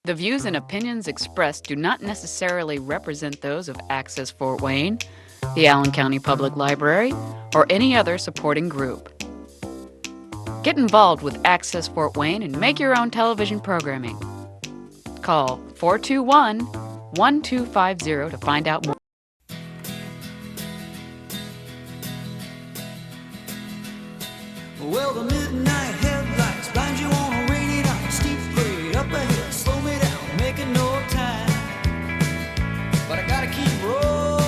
The views and opinions expressed do not necessarily represent those of Access Fort Wayne, the Allen County Public Library, or any other supporting group. Get involved with Access Fort Wayne and make your own television programming. Call 421-1250 to find out more. Well, the midnight headlights blind you on a rainy night. Steep grade up ahead, slow me down, making no time. But I gotta keep rolling.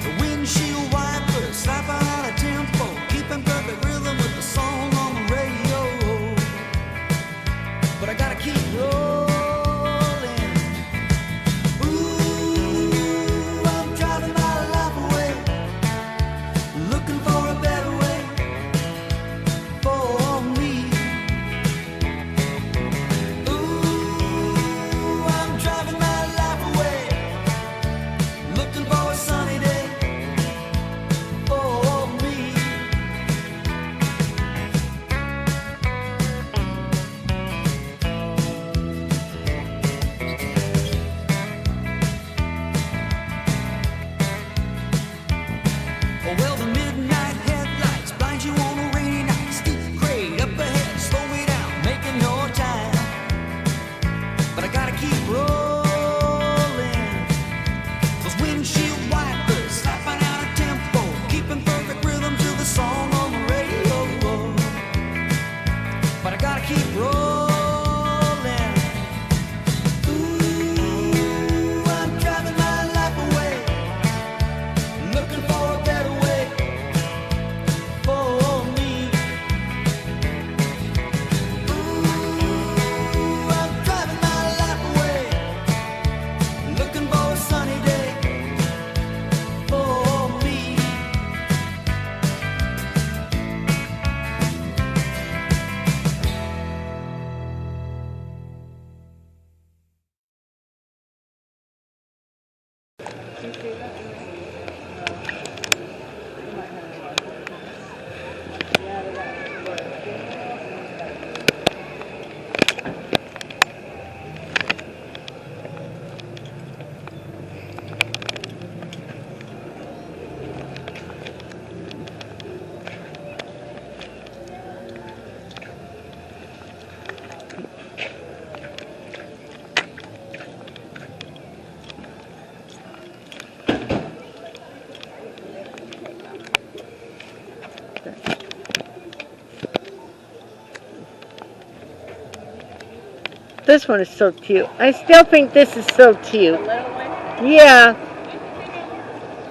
The windshield wipers slap out of tempo, keeping perfect rhythm with the song on the radio. But I gotta keep rolling. Ooh, I'm driving my life away, looking for a better way. This one is so cute. I still think this is so cute. Yeah.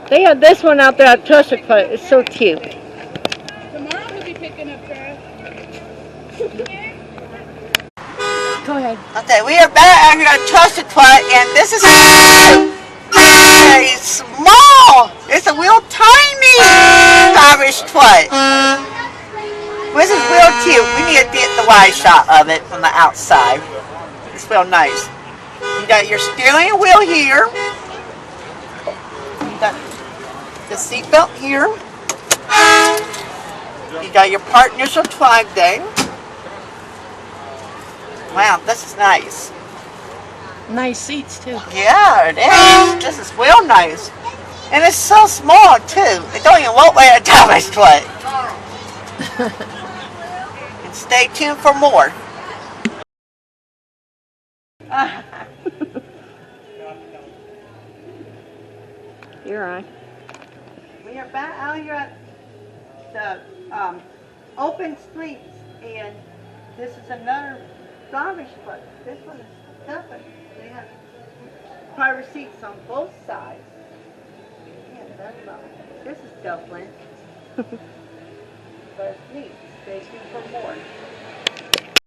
They have this one out there at Trusted Foot. It's so cute. Tomorrow we'll be picking up trash. Go ahead. Okay, we are back out here at Trusted Foot, and this is very small. It's a real tiny Irish foot. This is real cute. We need to get the wide shot of it from the outside. It's real nice. You got your steering wheel here. You got the seatbelt here. You got your partnership flag thing. Wow, this is nice. Nice seats too. Yeah, it is. This is real nice. And it's so small too. It don't even look like a Thomas foot. And stay tuned for more. You're on. We are back out here at the open streets, and this is another garbage foot. This one is different. They have private seats on both sides. Yeah, that's right. This is Dublin. But it's neat. Stay tuned for more.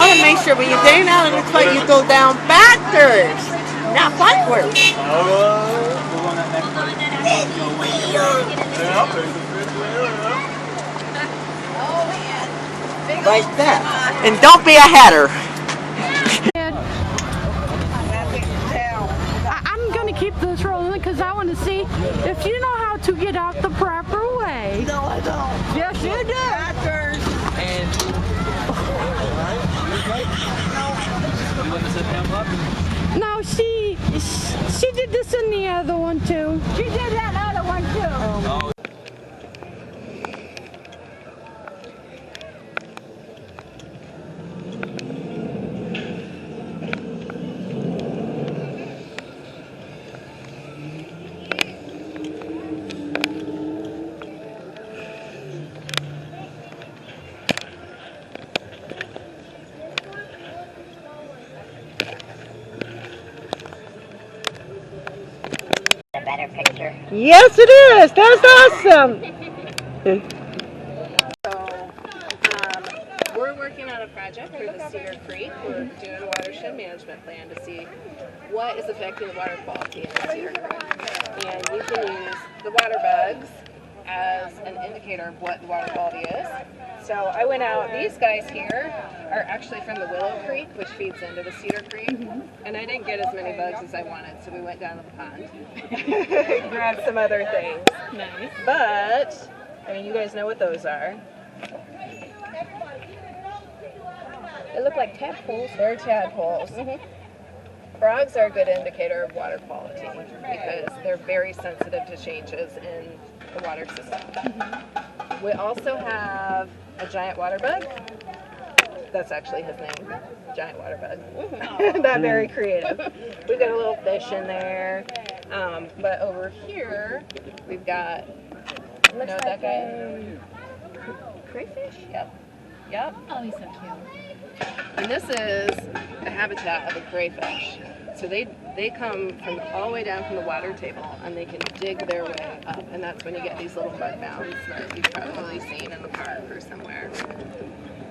I want to make sure when you're getting out of the foot, you go down backwards, not frontwards. Like that. And don't be a hatter. I'm going to keep this rolling because I want to see if you know how to get out the proper way. No, I don't. Yes, you do. And No, she did this in the other one too. She did that other one too. Yes, it is. That's awesome. We're working on a project for the Cedar Creek. We're doing a watershed management plan to see what is affecting the water quality in the Cedar Creek. And we can use the water bugs as an indicator of what the water quality is. So I went out, these guys here are actually from the Willow Creek, which feeds into the Cedar Creek. And I didn't get as many bugs as I wanted, so we went down to the pond. Grabbed some other things. Nice. But, I mean, you guys know what those are. They look like tadpoles. They're tadpoles. Frogs are a good indicator of water quality because they're very sensitive to changes in the water system. We also have a giant water bug. That's actually his name, giant water bug. Not very creative. We've got a little fish in there. But over here, we've got, you know that guy? Crayfish? Yep. Oh, he's so cute. And this is a habitat of a crayfish. So they come from all the way down from the water table and they can dig their way up. And that's when you get these little mud mounds that you've probably seen in the park or somewhere.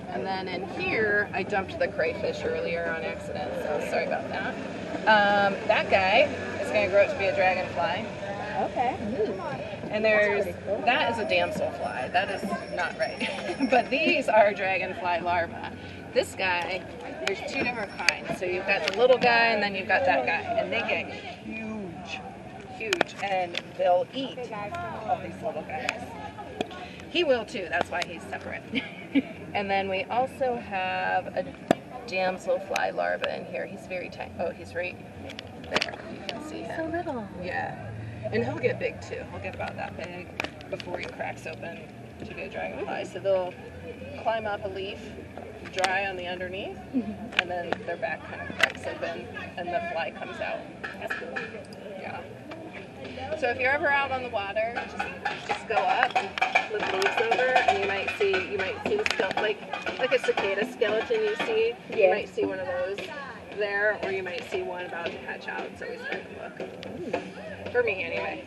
And then in here, I dumped the crayfish earlier on accident, so sorry about that. That guy is going to grow up to be a dragonfly. Okay. And that is a damselfly. That is not right. But these are dragonfly larvae. This guy, there's two different kinds. So you've got the little guy and then you've got that guy. And they get huge. And they'll eat all these little guys. He will too, that's why he's separate. And then we also have a damselfly larva in here. He's very tiny. Oh, he's right there. You can see him. So little. Yeah. And he'll get big too. He'll get about that big before he cracks open to be a dragonfly. So they'll climb up a leaf, dry on the underneath, and then their back kind of cracks open and the fly comes out. That's cool. Yeah. So if you're ever out on the water, just go up and flip leaves over, and you might see the like a cicada skeleton. You see, you might see one of those there, or you might see one about to hatch out. It's always fun to look. For me, anyway.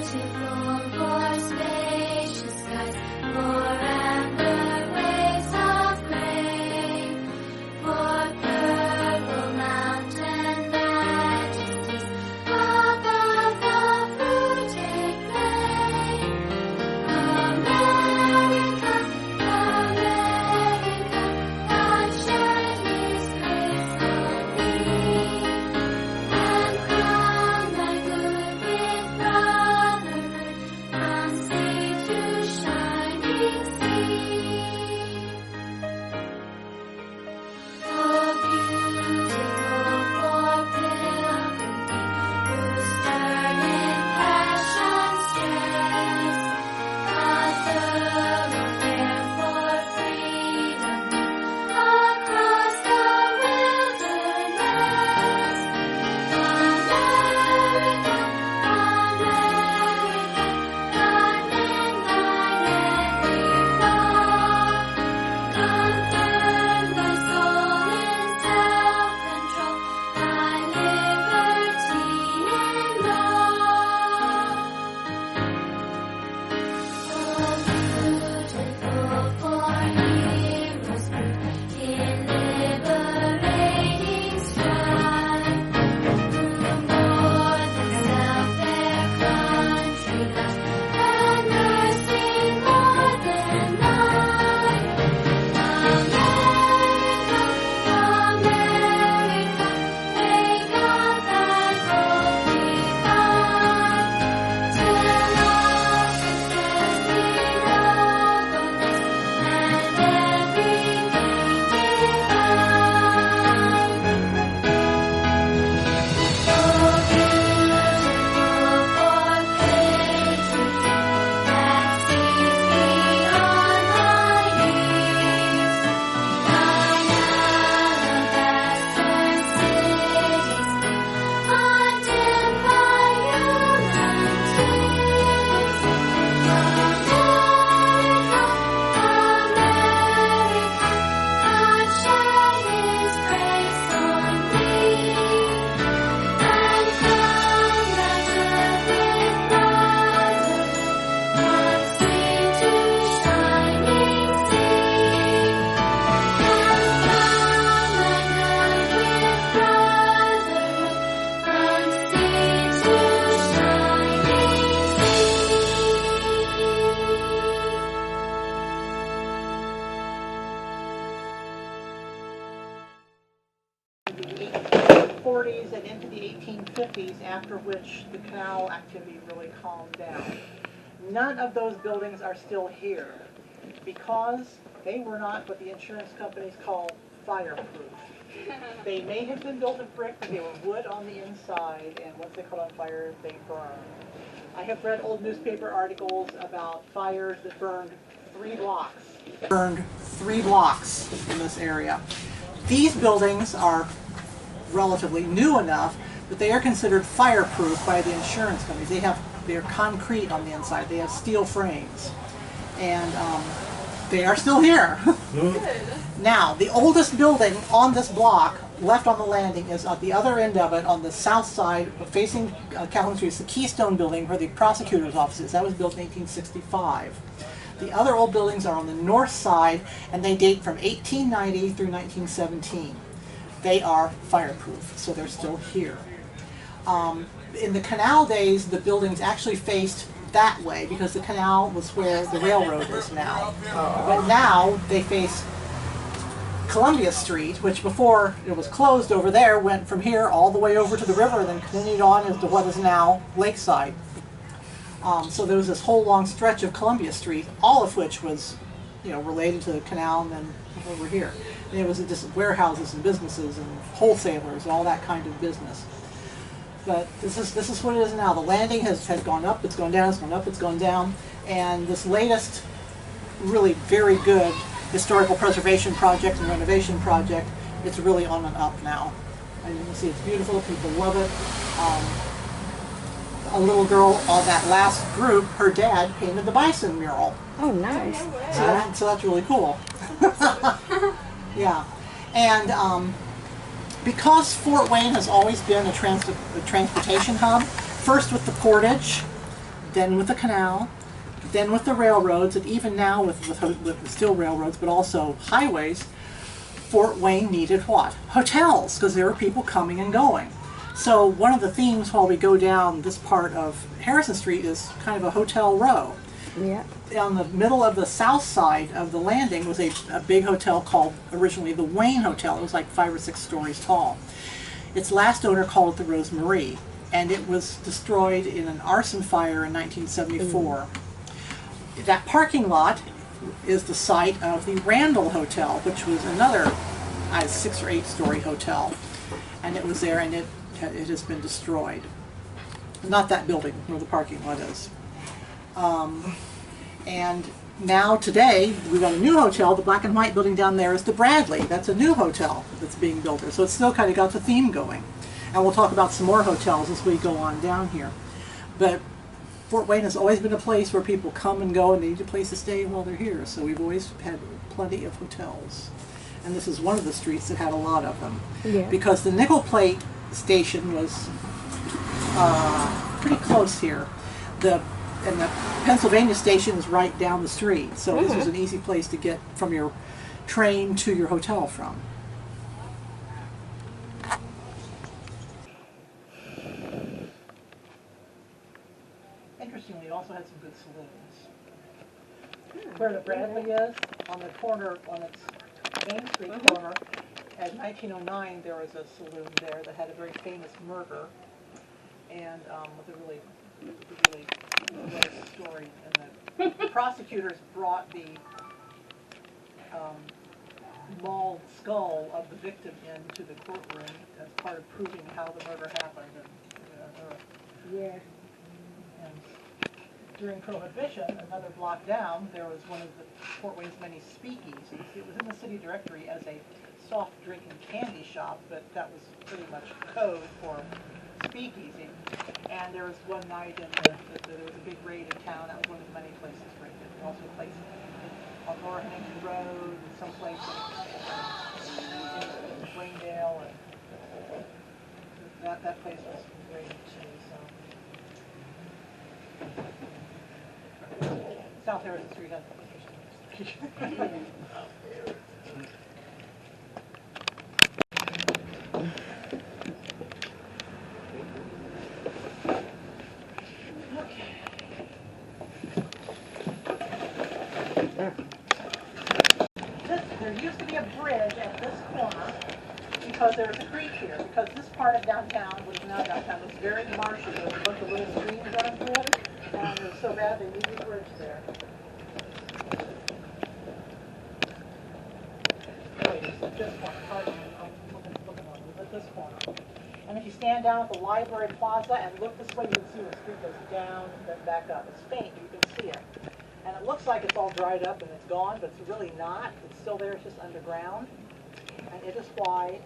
Beautiful for spacious skies, for and into the 1850s, after which the canal activity really calmed down. None of those buildings are still here because they were not what the insurance companies call fireproof. They may have been built of brick, but they were wood on the inside, and once they caught on fire, they burned. I have read old newspaper articles about fires that burned 3 blocks. Burned 3 blocks in this area. These buildings are relatively new enough that they are considered fireproof by the insurance companies. They're concrete on the inside. They have steel frames, and they are still here. Now, the oldest building on this block left on the landing is at the other end of it, on the south side, facing Calhoun Street. It's the Keystone Building where the prosecutor's office is. That was built in 1865. The other old buildings are on the north side, and they date from 1890 through 1917. They are fireproof, so they're still here. In the canal days, the buildings actually faced that way because the canal was where the railroad is now. But now they face Columbia Street, which before it was closed over there, went from here all the way over to the river, then continued on into what is now Lakeside. So there was this whole long stretch of Columbia Street, all of which was, related to the canal, and then over here. And it was just warehouses and businesses and wholesalers, all that kind of business. But this is what it is now. The landing has gone up, it's gone down, it's gone up, it's gone down, and this latest really very good historical preservation project and renovation project, it's really on and up now. And you can see it's beautiful, people love it. A little girl on that last group, her dad painted the bison mural. Oh, nice. So that's really cool. Yeah. And because Fort Wayne has always been a transportation hub, first with the portage, then with the canal, then with the railroads, and even now with still railroads, but also highways, Fort Wayne needed what? Hotels, because there were people coming and going. So one of the themes while we go down this part of Harrison Street is kind of a hotel row. Yeah. On the middle of the south side of the landing was a big hotel called originally the Wayne Hotel. It was like 5 or 6 stories tall. Its last owner called it the Rose Marie, and it was destroyed in an arson fire in 1974. That parking lot is the site of the Randall Hotel, which was another 6 or 8 story hotel, and it was there, and it has been destroyed. Not that building where the parking lot is. And now today we've got a new hotel. The black and white building down there is the Bradley. That's a new hotel that's being built there. So it's still kind of got the theme going. And we'll talk about some more hotels as we go on down here. But Fort Wayne has always been a place where people come and go and they need a place to stay while they're here. So we've always had plenty of hotels. And this is one of the streets that had a lot of them. Yeah. Because the nickel plate station was pretty close here. And the Pennsylvania station is right down the street, so this was an easy place to get from your train to your hotel from. Interestingly, it also had some good saloons. Where the Bradley is, on the corner, on its Main Street corner, at 1909 there was a saloon there that had a very famous murder, and with a really story, and the prosecutors brought the mauled skull of the victim into the courtroom as part of proving how the murder happened. And during Prohibition, another block down, there was one of the Fort Wayne's many speakeasies. It was in the city directory as a soft drink and candy shop, but that was pretty much code for speakeasy. And there was one night there was a big raid in town. That was one of the many places raided. Also a place on Lower Huntington Road, and someplace in Wayndale, and that place was raided too. So South Harrison Street has a There used to be a bridge at this corner because there was a creek here, because this part of downtown downtown, what is now downtown. It was very marshy. There was a bunch of little streams running through it, and it was so bad they needed a bridge there. At this corner, pardon me, I'm looking on it, at this corner. And if you stand down at the library plaza and look this way, you can see the street goes down, then back up. It's faint, but you can see it. And it looks like it's all dried up and it's gone, but it's really not. It's still there, it's just underground. And it is why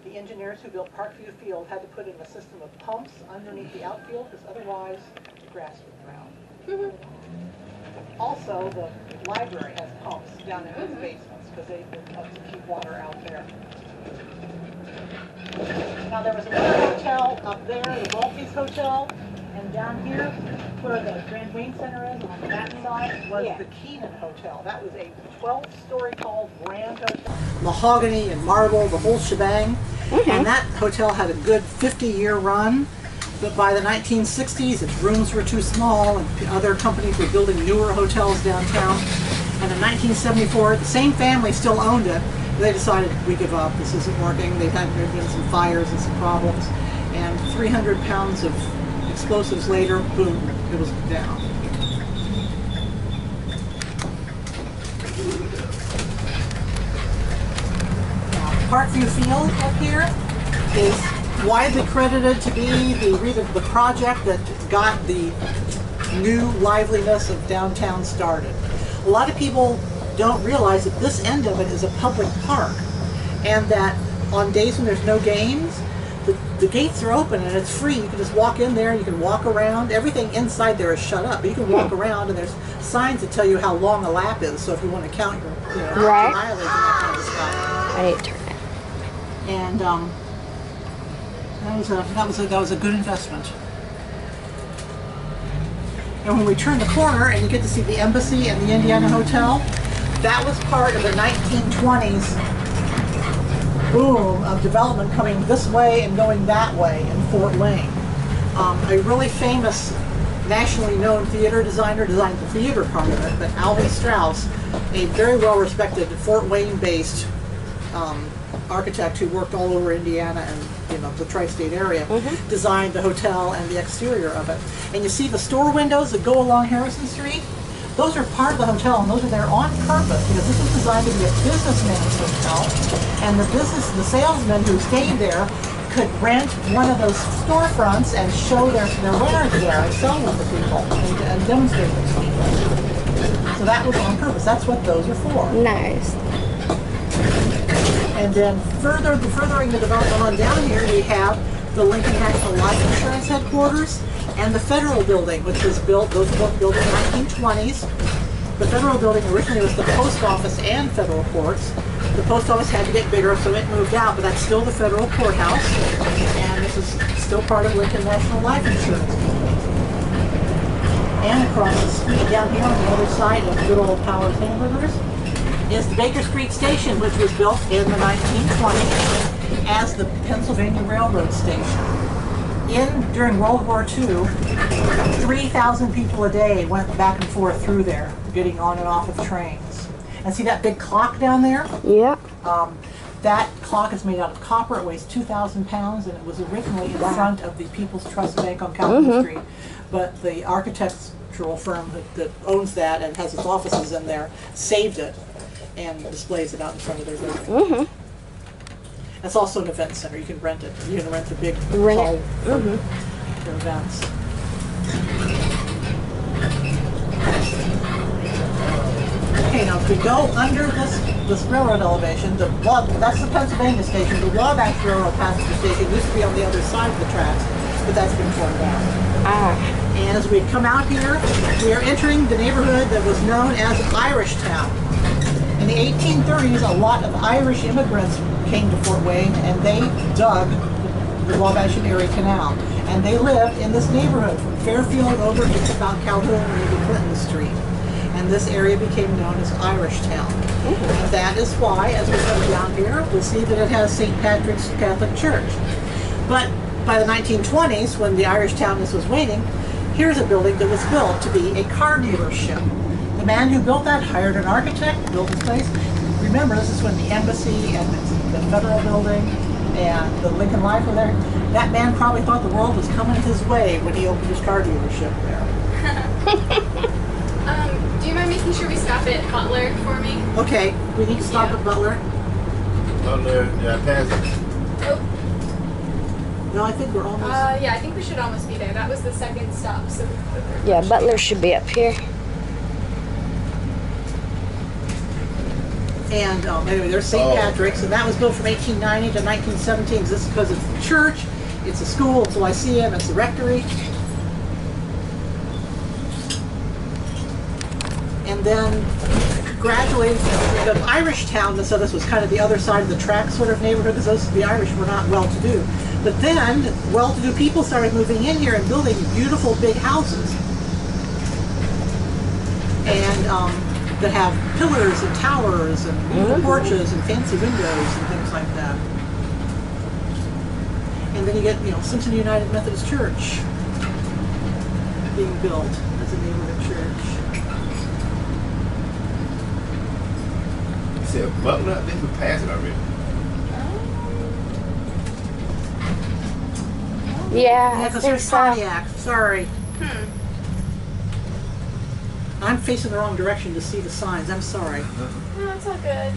the engineers who built Parkview Field had to put in a system of pumps underneath the outfield, because otherwise the grass would drown. Also, the library has pumps down in its basements, because they help to keep water out there. Now there was another hotel up there, the Maltese Hotel, and down here, where the Grand Wayne Center is, on that side, was the Keenan Hotel. That was a 12-story tall grand hotel. Mahogany and marble, the whole shebang. And that hotel had a good 50-year run, but by the 1960s, its rooms were too small, and other companies were building newer hotels downtown. And in 1974, the same family still owned it. They decided, we give up, this isn't working. There had been some fires and some problems. And 300 pounds of explosives later, boom, it was down. Now, Parkview Field up here is widely credited to be the project that got the new liveliness of downtown started. A lot of people don't realize that this end of it is a public park, and that on days when there's no games, the gates are open and it's free. You can just walk in there, you can walk around. Everything inside there is shut up, but you can walk around, and there's signs that tell you how long a lap is, so if you want to count your mileage and that kind of stuff. I need to turn it. And that was a good investment. And when we turn the corner and you get to see the Embassy and the Indiana Hotel, that was part of the 1920s boom of development coming this way and going that way in Fort Wayne. A really famous, nationally known theater designer designed the theater part of it, but Alvin Strauss, a very well-respected Fort Wayne-based architect who worked all over Indiana and the tri-state area, designed the hotel and the exterior of it. And you see the store windows that go along Harrison Street? Those are part of the hotel, and those are there on purpose, because this was designed to be a businessman's hotel, and the salesmen who stayed there could rent one of those storefronts and show their wares there and sell them to people and demonstrate them to people. So that was on purpose. That's what those are for. Nice. And then furthering the development on down here, we have the Lincoln National Life Insurance Headquarters and the Federal Building, which was built, those were both built in the 1920s. The Federal Building originally was the post office and federal courts. The post office had to get bigger, so it moved out, but that's still the federal courthouse, and this is still part of Lincoln National Life Insurance. And across the street down here on the other side of good old Powers Hamburgers is the Baker Street Station, which was built in the 1920s as the Pennsylvania Railroad Station. During World War II, 3,000 people a day went back and forth through there, getting on and off of trains. And see that big clock down there? Yep. That clock is made out of copper. It weighs 2,000 pounds, and it was originally in front of the People's Trust Bank on Calvin Street. But the architectural firm that owns that and has its offices in there saved it and displays it out in front of their building. It's also an event center. You can rent it. You can rent the big hall for events. Okay, now if we go under this railroad elevation, that's the Pennsylvania station. The Wabash Railroad passenger station used to be on the other side of the tracks, but that's been torn down. And as we come out here, we are entering the neighborhood that was known as Irish Town. In the 1830s, a lot of Irish immigrants came to Fort Wayne, and they dug the Wabash and Erie Canal. And they lived in this neighborhood from Fairfield over to about Calhoun and maybe Clinton Street. And this area became known as Irish Town. And that is why, as we come down here, we'll see that it has St. Patrick's Catholic Church. But by the 1920s, when the Irish Townness was waning, here's a building that was built to be a car dealership. The man who built that hired an architect, built this place. Remember, this is when the Embassy and the Federal Building and the Lincoln Life were there. That man probably thought the world was coming his way when he opened his car dealership there. Do you mind making sure we stop at Butler for me? Okay, we need to stop at Butler. Butler, yeah, pass it. Oh. No, I think we're almost. Yeah, I think we should almost be there. That was the second stop, so the third. Yeah, Butler should be up here. And anyway, there's St. Patrick's, and that was built from 1890 to 1917. This is because it's the church, it's a school, it's a lyceum, it's a rectory. And then gradually, the Irish town, so this was kind of the other side of the track sort of neighborhood, because the Irish were not well-to-do. But then, well-to-do people started moving in here and building beautiful big houses. And that have pillars and towers and beautiful porches and fancy windows and things like that. And then you get, Simpson United Methodist Church being built as a neighborhood church. You said Butler? I think we passed it already. Yeah, I because think there's so. Pontiac. Sorry. I'm facing the wrong direction to see the signs. I'm sorry. No, it's all good.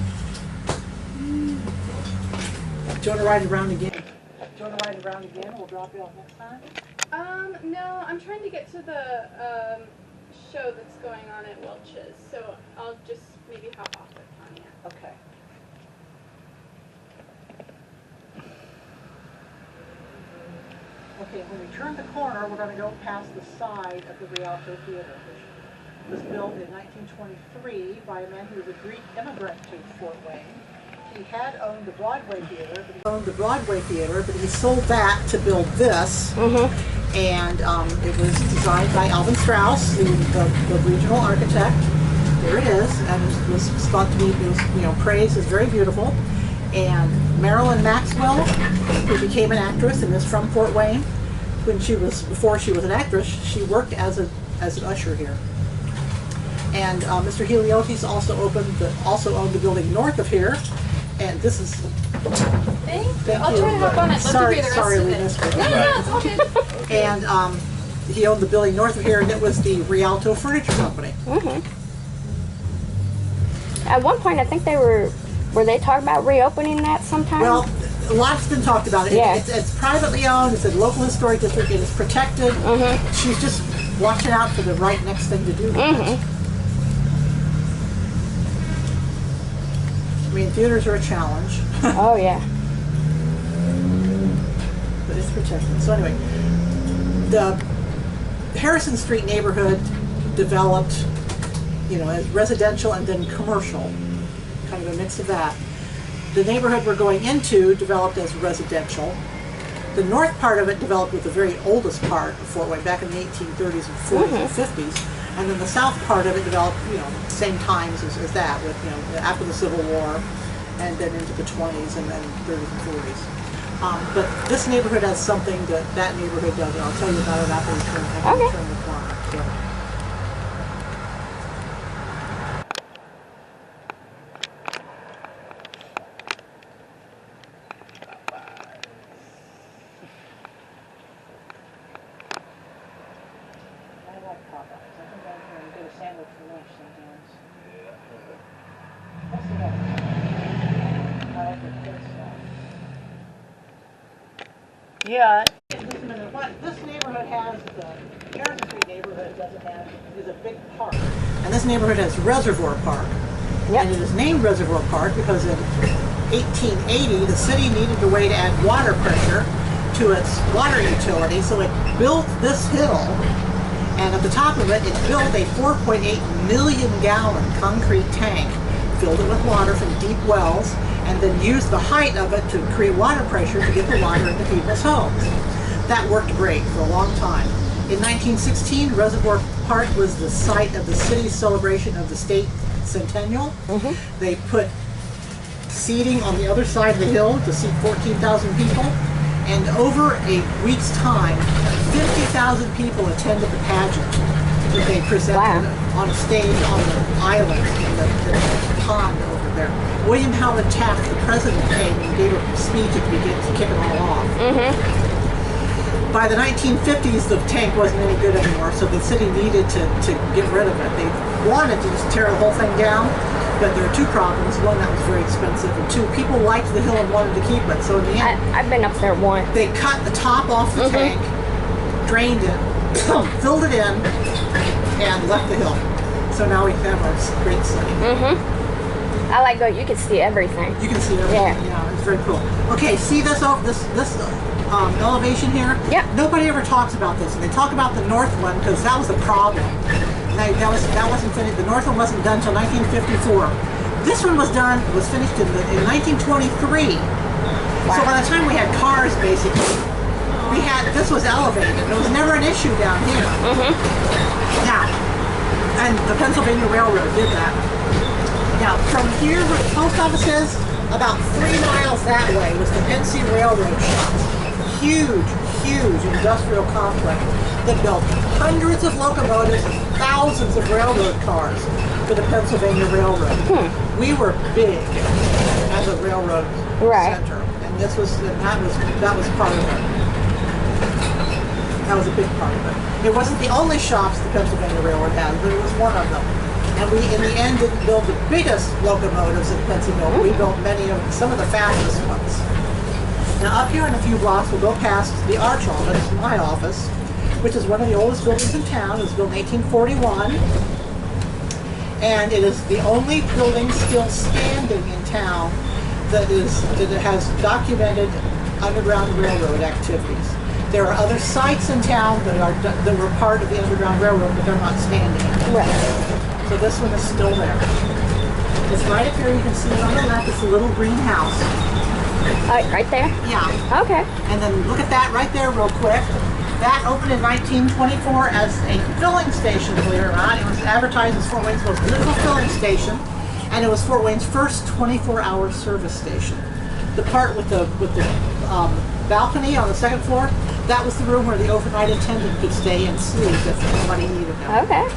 Do you want to ride around again? Do you want to ride around again? We'll drop you off next time. No, I'm trying to get to the show that's going on at Welch's, so I'll just maybe hop off at Pontiac. Okay. Okay, when we turn the corner, we're going to go past the side of the Rialto Theater, which was built in 1923 by a man who was a Greek immigrant to Fort Wayne. He had owned the Broadway Theater, but he sold that to build this. And it was designed by Alvin Strauss, the regional architect. There it is, and it was thought to be, praised as very beautiful. And Marilyn Maxwell, who became an actress and is from Fort Wayne, before she was an actress, she worked as an usher here. And Mr. Heliotis also owned the building north of here, and this is. Thank you. Thank I'll you. try to hop on it. Love to hear the rest Sorry, of we it. missed it. No, it's all good. And he owned the building north of here, and it was the Rialto Furniture Company. At one point, I think were they talking about reopening that sometime? Well, a lot's been talked about it. Yeah. It's privately owned. It's a local historic district. It is protected. She's just watching out for the right next thing to do. I mean, theaters are a challenge. Oh, yeah. But it's protected. So anyway, the Harrison Street neighborhood developed, as residential and then commercial, kind of a mix of that. The neighborhood we're going into developed as residential. The north part of it developed with the very oldest part of Fort Wayne, back in the 1830s and 40s and 50s. And then the south part of it developed, same times as that, with, after the Civil War, and then into the 20s and then 30s and 40s. But this neighborhood has something that neighborhood doesn't. I'll tell you about it after we turn the corner. So. Yeah. This neighborhood has, the Harrison Street neighborhood doesn't have, is a big park. And this neighborhood has Reservoir Park. Yep. And it is named Reservoir Park because in 1880, the city needed a way to add water pressure to its water utility, so it built this hill, and at the top of it, it built a 4.8 million gallon concrete tank, filled it with water from deep wells, and then used the height of it to create water pressure to get the water into people's homes. That worked great for a long time. In 1916, Reservoir Park was the site of the city's celebration of the state centennial. They put seating on the other side of the hill to seat 14,000 people, and over a week's time, 50,000 people attended the pageant that they presented on a stage on the island in the pond over there. William Howard Taft, the president, came and gave a speech at the beginning to kick it all off. by the 1950s, the tank wasn't any good anymore, so the city needed to get rid of it. They wanted to just tear the whole thing down, but there are two problems. One, that was very expensive, and two, people liked the hill and wanted to keep it. So in the end, I've been up there once. they cut the top off the tank, drained it, filled it in, and left the hill. So now we have our great city. I like going. You can see everything. You can see everything. Yeah, it's very cool. Okay, see this elevation here? Yeah. Nobody ever talks about this, and they talk about the north one because that was a problem. That wasn't finished. The north one wasn't done until 1954. This one was finished in 1923. Wow. So by the time we had cars, basically, this was elevated. It was never an issue down here. Now, and the Pennsylvania Railroad did that. Now, from here where the post office is, about 3 miles that way was the Pennsy Railroad shops. Huge industrial complex that built hundreds of locomotives and thousands of railroad cars for the Pennsylvania Railroad. We were big as a railroad center, and that was part of it. That was a big part of it. It wasn't the only shops the Pennsylvania Railroad had, but it was one of them. And we, in the end, didn't build the biggest locomotives in Pennsylvania. We built some of the fastest ones. Now up here in a few blocks, we'll go past the Arch office, my office, which is one of the oldest buildings in town. It was built in 1841. And it is the only building still standing in town that has documented Underground Railroad activities. There are other sites in town that were part of the Underground Railroad, but they're not standing anymore. So this one is still there. It's right up here. You can see it on the left. It's a little greenhouse. Right there? Yeah. Okay. And then look at that right there real quick. That opened in 1924 as a filling station, believe it or not. It was advertised as Fort Wayne's most beautiful filling station, and it was Fort Wayne's first 24-hour service station. The part with the balcony on the second floor, that was the room where the overnight attendant could stay and sleep if somebody needed them. Okay.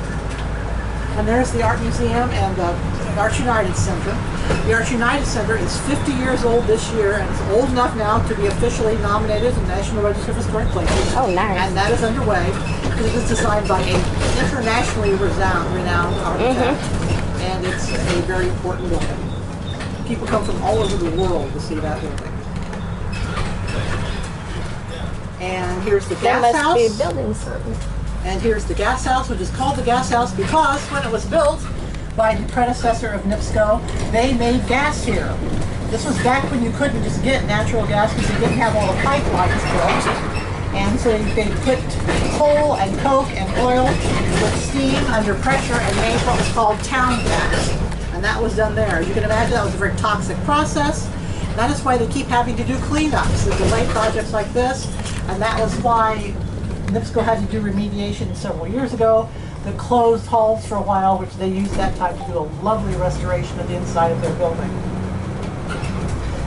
And there's the Art Museum and the Arts United Center. The Arts United Center is 50 years old this year, and it's old enough now to be officially nominated as the National Register of Historic Places. Oh, nice. And that is underway. It was designed by an internationally renowned architect, and it's a very important building. People come from all over the world to see that building. And here's the gas house. They must be building something. And here's the gas house, which is called the gas house because when it was built by the predecessor of NIPSCO, they made gas here. This was back when you couldn't just get natural gas because you didn't have all the pipelines built. And so they put coal and coke and oil with steam under pressure and made what was called town gas. And that was done there. As you can imagine, that was a very toxic process. That is why they keep having to do cleanups and delay projects like this. And that was why NIPSCO had to do remediation several years ago that closed halls for a while, which they used that time to do a lovely restoration of the inside of their building.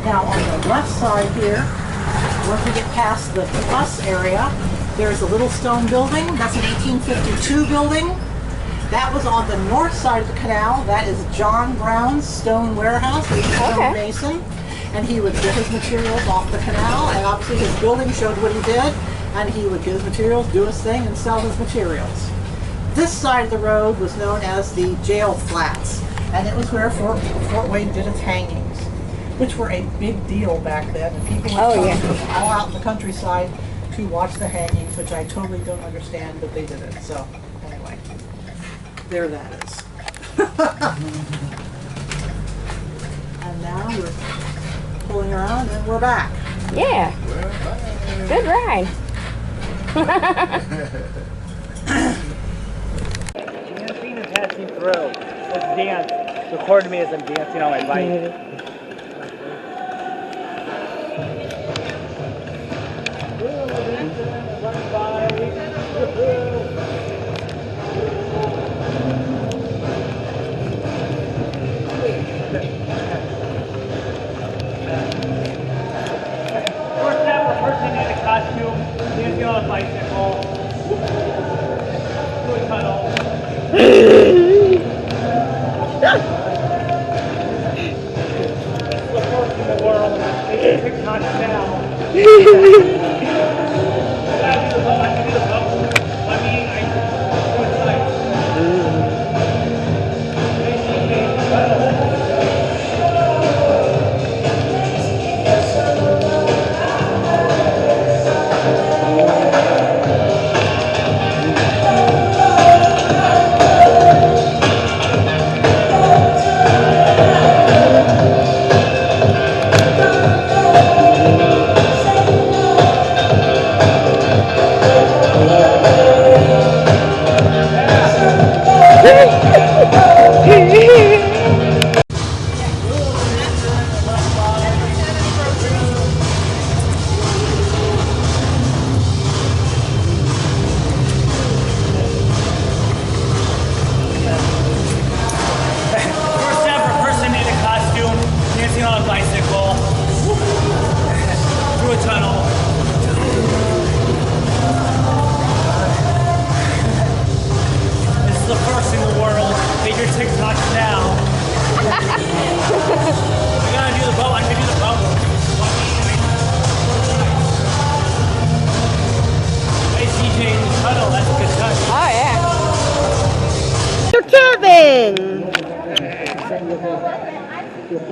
Now on the left side here, once we get past the bus area, there's a little stone building. That's an 1852 building. That was on the north side of the canal. That is John Brown's stone warehouse. He's a stone mason, and he would get his materials off the canal, and obviously his building showed what he did, and he would get his materials, do his thing, and sell his materials. This side of the road was known as the jail flats, and it was where Fort Wayne did its hangings, which were a big deal back then. And people would come from all out in the countryside to watch the hangings, which I totally don't understand, but they did it. So anyway, there that is. And now we're pulling around, and we're back. Yeah. Good ride. Dancing and passing through. Let's dance. Record me as I'm dancing on my bike. First half, the person in a costume, dancing on a bicycle. Do a tunnel. The first in the world, making TikToks now.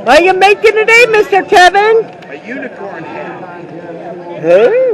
What are you making today, Mr. Kevin? A unicorn hat. Hey.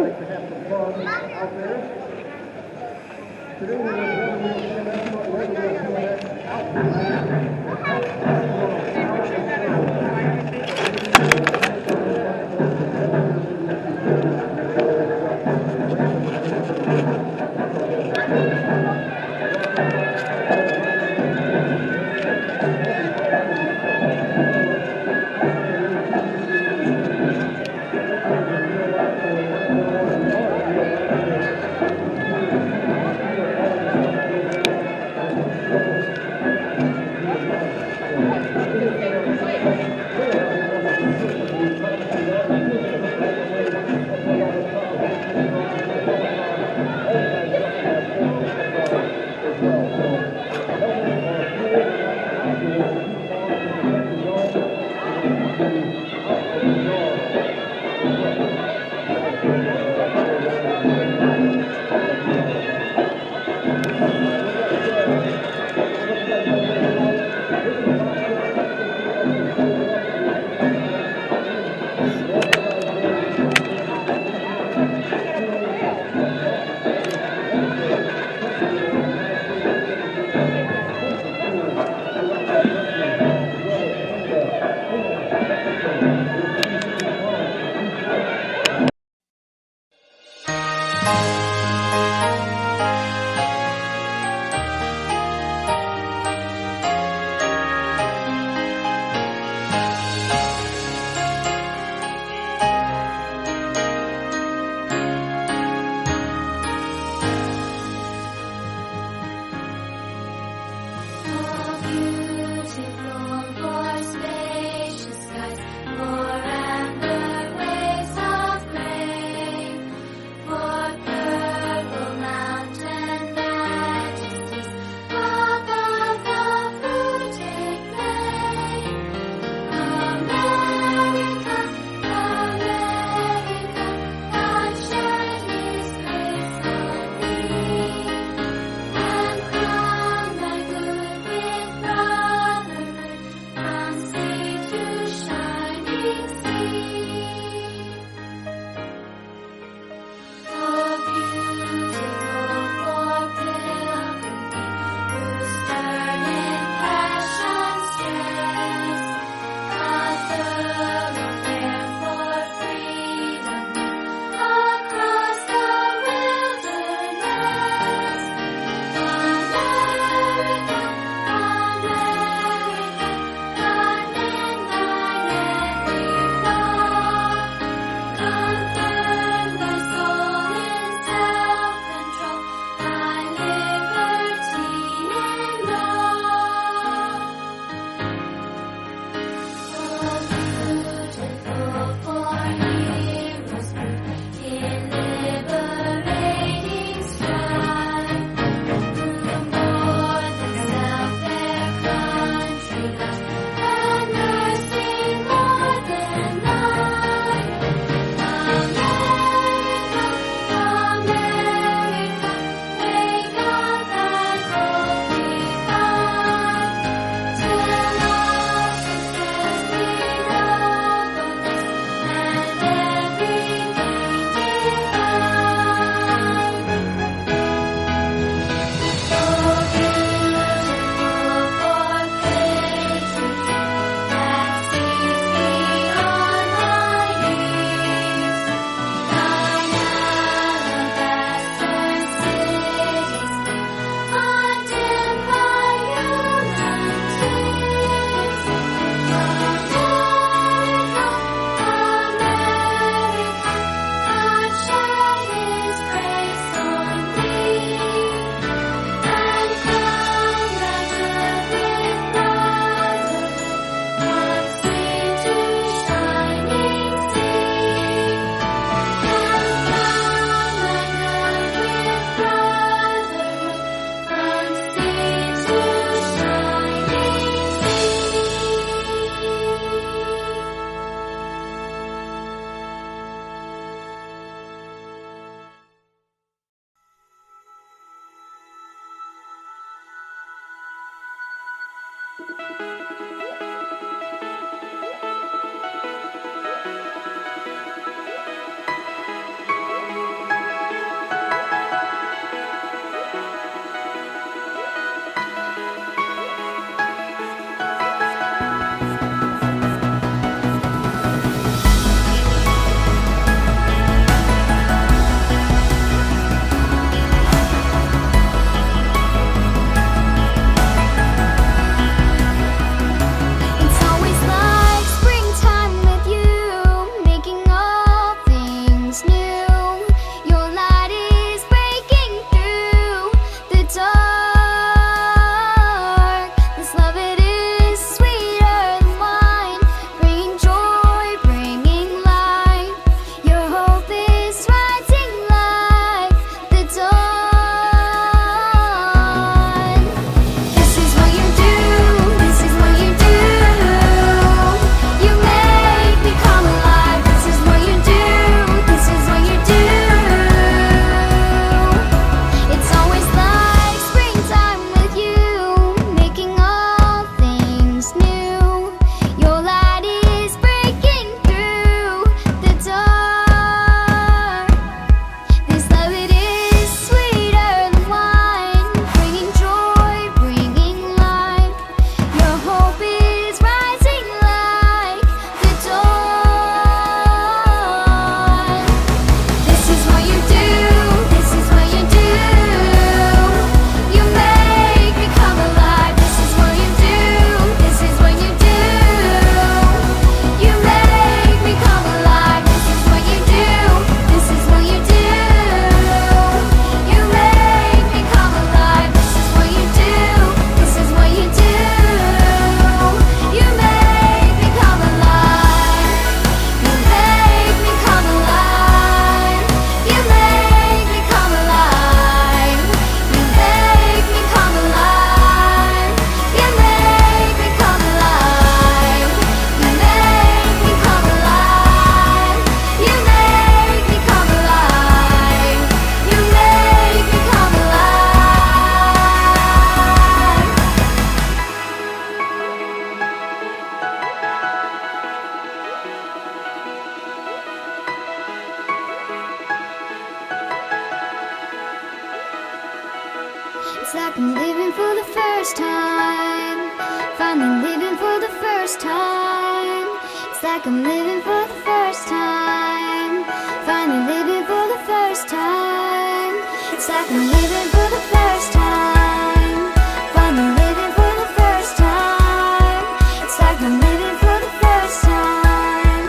It's like I'm living for the first time. Finally living for the first time. It's like I'm living for the first time. Finally living for the first time. It's like I'm living for the first time. Finally living for the first time. It's like I'm living for the first time.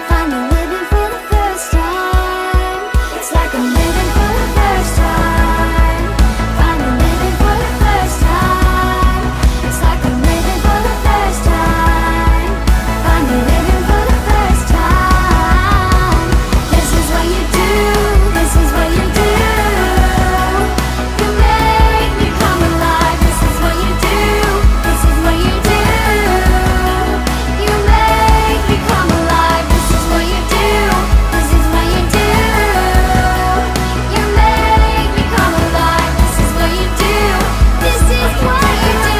Finally living for the first time. It's like I'm living for the first time. Finally living for the first time. It's like I'm living for the first time. Finally living for the first time. This is what you do. This is what you do. You make me come alive. This is what you do. This is what you do. You make me come alive. This is what you do. This is what you do. You make me come alive. This is what you do. This is what you do.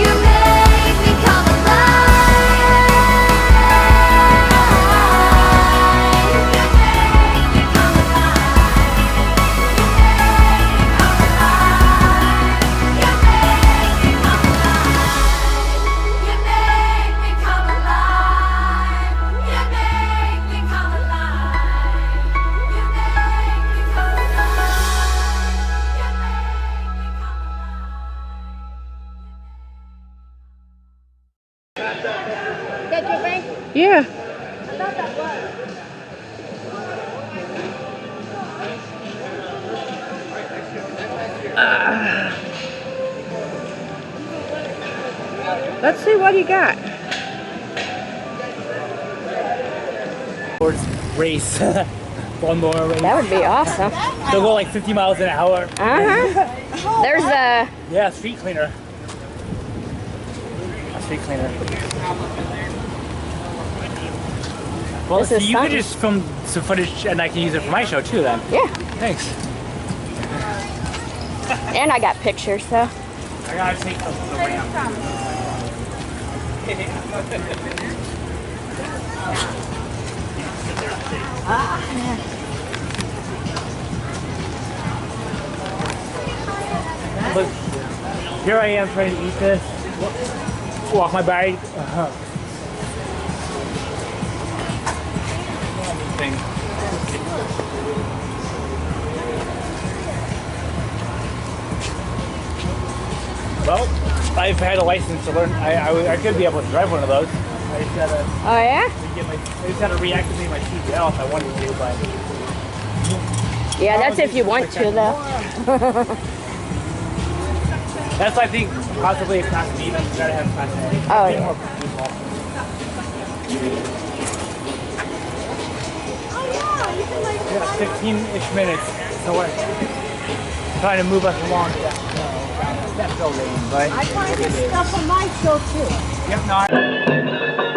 You make me come alive. Yeah. Let's see what you got. Race. Lawnmower race. That would be awesome. They'll go like 50 miles an hour. Uh-huh. There's a... Yeah, street cleaner. A street cleaner. Well, This see, is you could fun. just film some footage and I can use it for my show too then. Yeah. Thanks. And I got pictures, so... I gotta take the ramp. Look, here I am trying to eat this. Walk my bike. Well, I've had a license to learn. I could be able to drive one of those. I just had to, Oh, yeah? I just had to reactivate my CDL if I wanted to, but Yeah, that's if you want to, though. that's I think possibly a class B. You gotta have class A. Oh, yeah. Yeah, 15-ish minutes. So we're trying to move us along. That building, but I find this stuff on my show too. yep, no.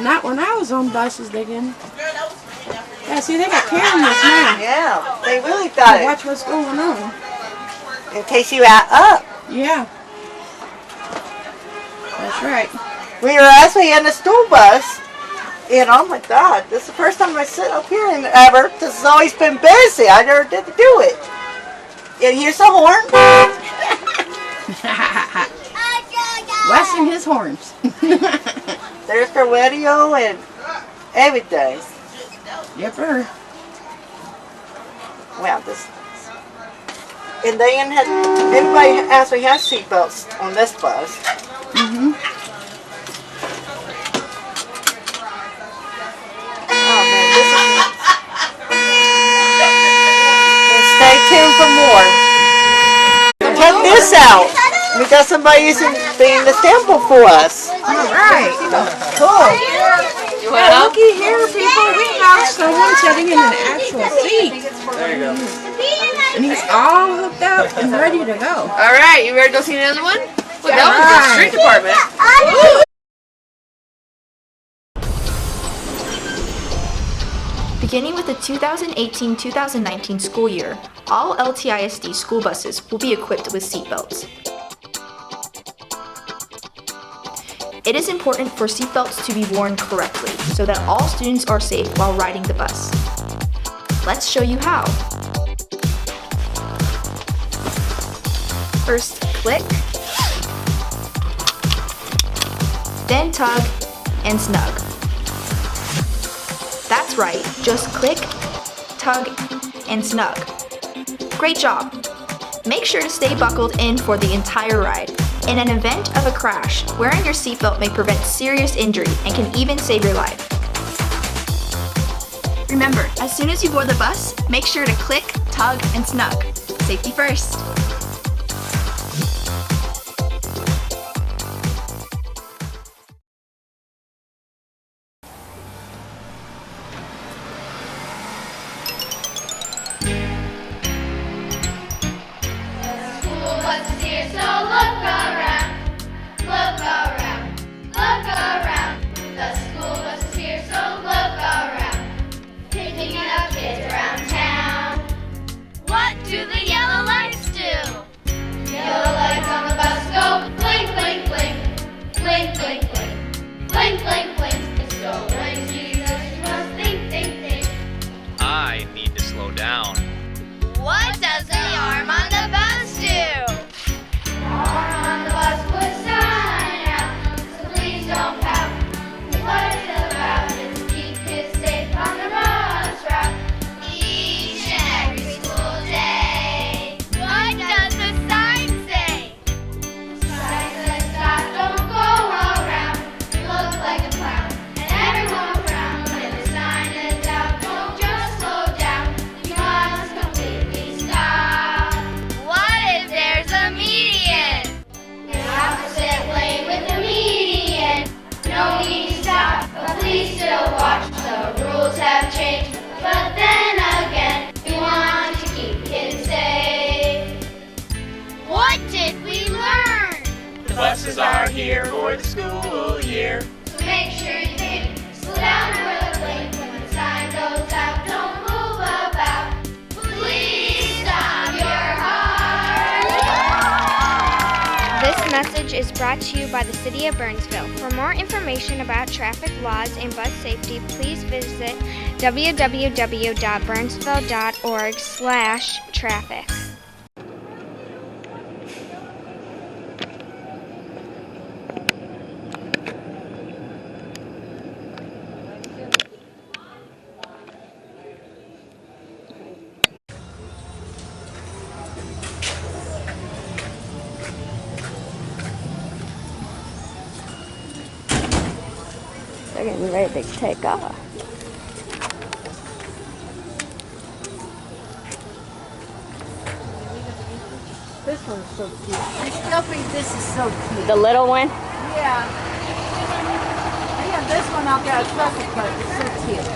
Not when I was on buses digging. Yeah, see, they got cameras now. Yeah, they really got it. Watch what's going on. In case you act up. Yeah. That's right. We were actually in the school bus, and oh my God, this is the first time I sit up here in ever. This has always been busy. I never did do it. And here's the horn. Wes and his horns. There's the radio and everything. Yepper. Wow, this. And they had everybody actually has seatbelts on this bus. Mhm. Oh man, this is nice. And stay tuned for more. Check this out. We got somebody using the sample for us. Alright. Cool. Well, looky here, people. We have someone sitting in an actual seat. There you go. And he's all hooked up and ready to go. Alright, you ready to go see another one? Well, Yeah, that was the street department. Beginning with the 2018-2019 school year, all LTISD school buses will be equipped with seatbelts. It is important for seatbelts to be worn correctly so that all students are safe while riding the bus. Let's show you how. First, click, then tug and snug. That's right, just click, tug, and snug. Great job! Make sure to stay buckled in for the entire ride. In an event of a crash, wearing your seatbelt may prevent serious injury and can even save your life. Remember, as soon as you board the bus, make sure to click, tug, and snug. Safety first. I need to slow down. What does the arm on the bus do? Arm on the bus puts sign out, so please don't pout. What it's about is to keep kids safe on the bus route each and every school day. What does the sign say? Sign says stop, don't go around. You look like a clown, and everyone around. When the sign is out, don't just slow down. You must completely stop. What if there's a median? The opposite lane with the median. No need to stop, but please still watch. The rules have changed, but then again, we want to keep kids safe. What did we learn? The buses are here for the school year. So make sure you think, slow down for the blink. When the sign goes out, don't move about. Please stop your heart. This message is brought to you by the City of Burnsville. For more information about traffic laws and bus safety, please visit www.burnsville.org/traffic. They're getting ready to take off. This one's so cute. I still think this is so cute. The little one? Yeah. They have this one out there at Traffic, but it's so cute.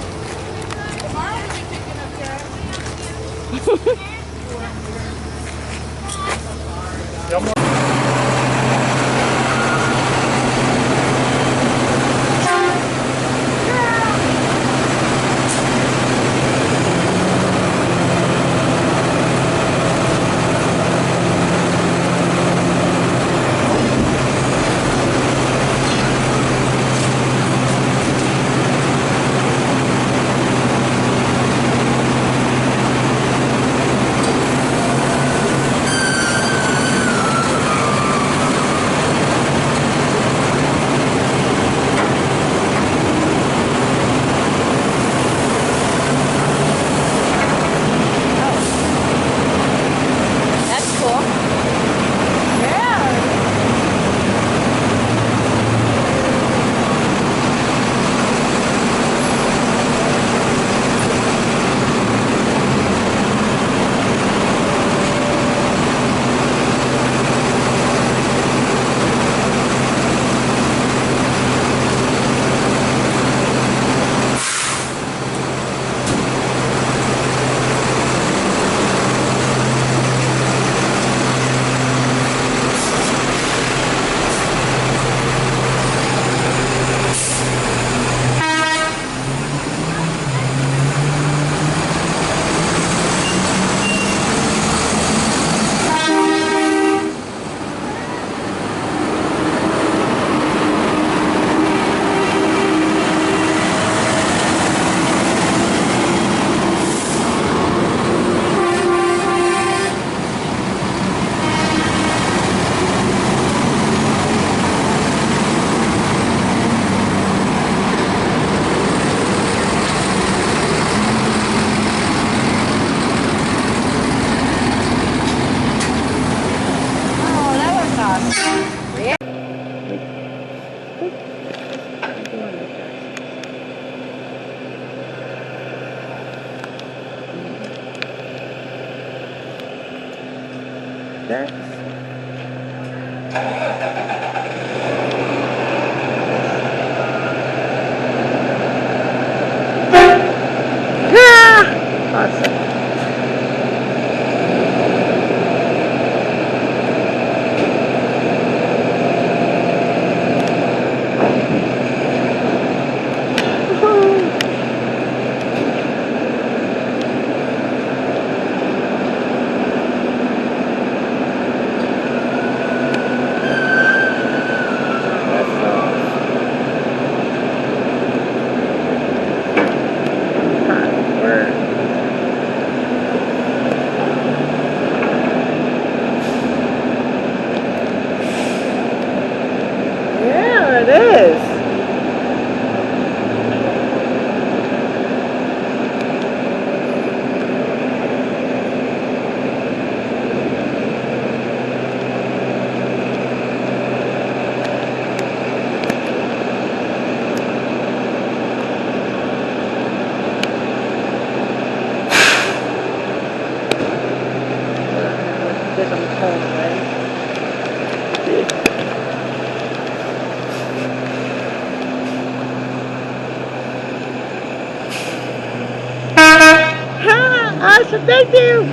That's awesome. Yeah, it is. Get them home, right? Awesome, thank you.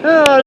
Oh.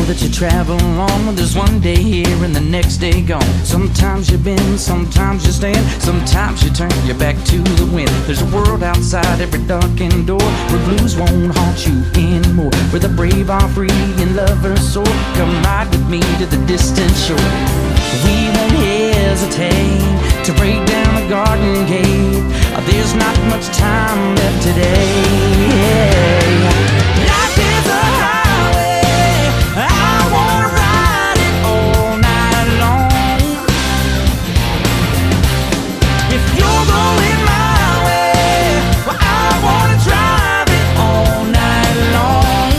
That you travel on, there's one day here and the next day gone. Sometimes you bend, sometimes you stand, sometimes you turn your back to the wind. There's a world outside every darkened door where blues won't haunt you anymore, where the brave are free and lovers soar. Come ride with me to the distant shore. We won't hesitate to break down the garden gate. There's not much time left today. Life is a highway, I wanna ride it all night long. If you're going my way, well, I wanna drive it all night long.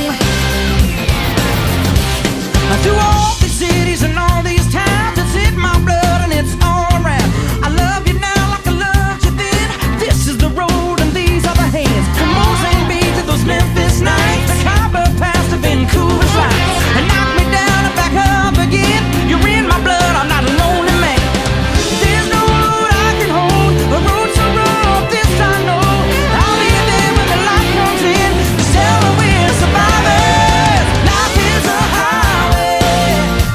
Through all these cities and all these towns, it's in my blood and it's all around. I love you now like I loved you then. This is the road and these are the hands. From Mozambique to those Memphis nights, the Copper Pass to Vancouver's lights. And knock me down and back up again. You're in my blood, I'm not a lonely man. There's no road I can hold, a road so rough, this I know. I'll be there when the light comes in, to tell her we're survivors. Life is a highway,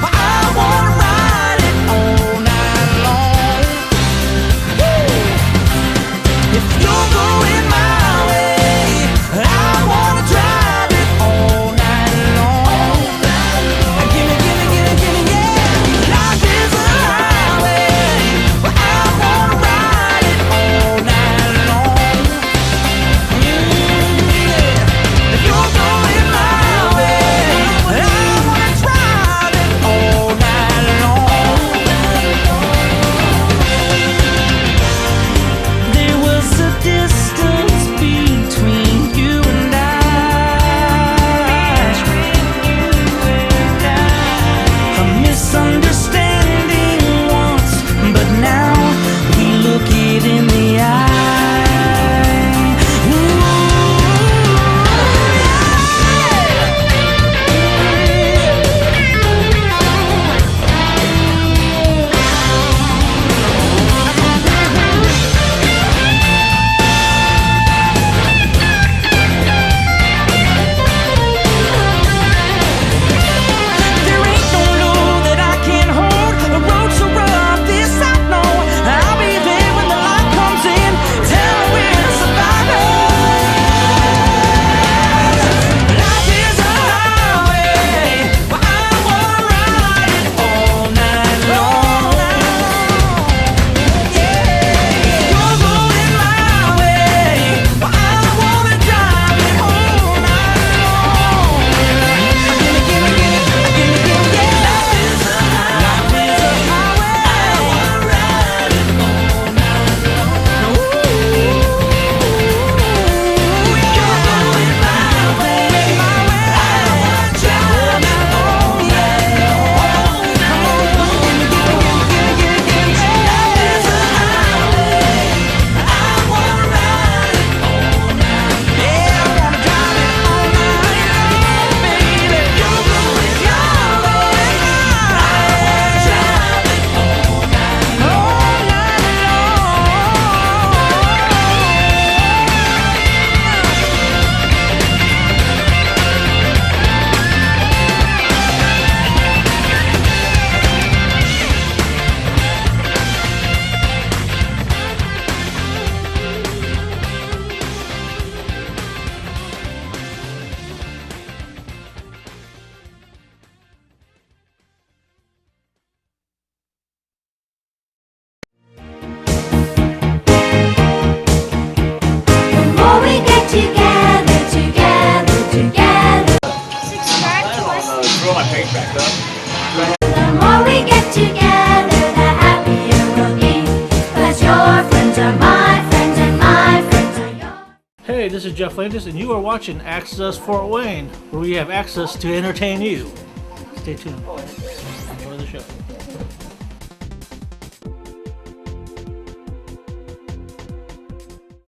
but I wanna ride it all night long. Woo! If you're going my way, I wanna drive it all night long. Gimme, gimme, gimme, gimme, yeah. Life is a highway, but I wanna ride it all night long. Yeah. If you're going my way, I wanna drive it all night long. There was a distance between you and I. A misunderstanding once, but now we look it in the eye. Ooh, back up. The more we get together, the happier we'll be. 'Cause your friends are my friends and my friends are yours. Hey, this is Jeff Landis, and you are watching Access Fort Wayne, where we have access to entertain you. Stay tuned. Enjoy the show.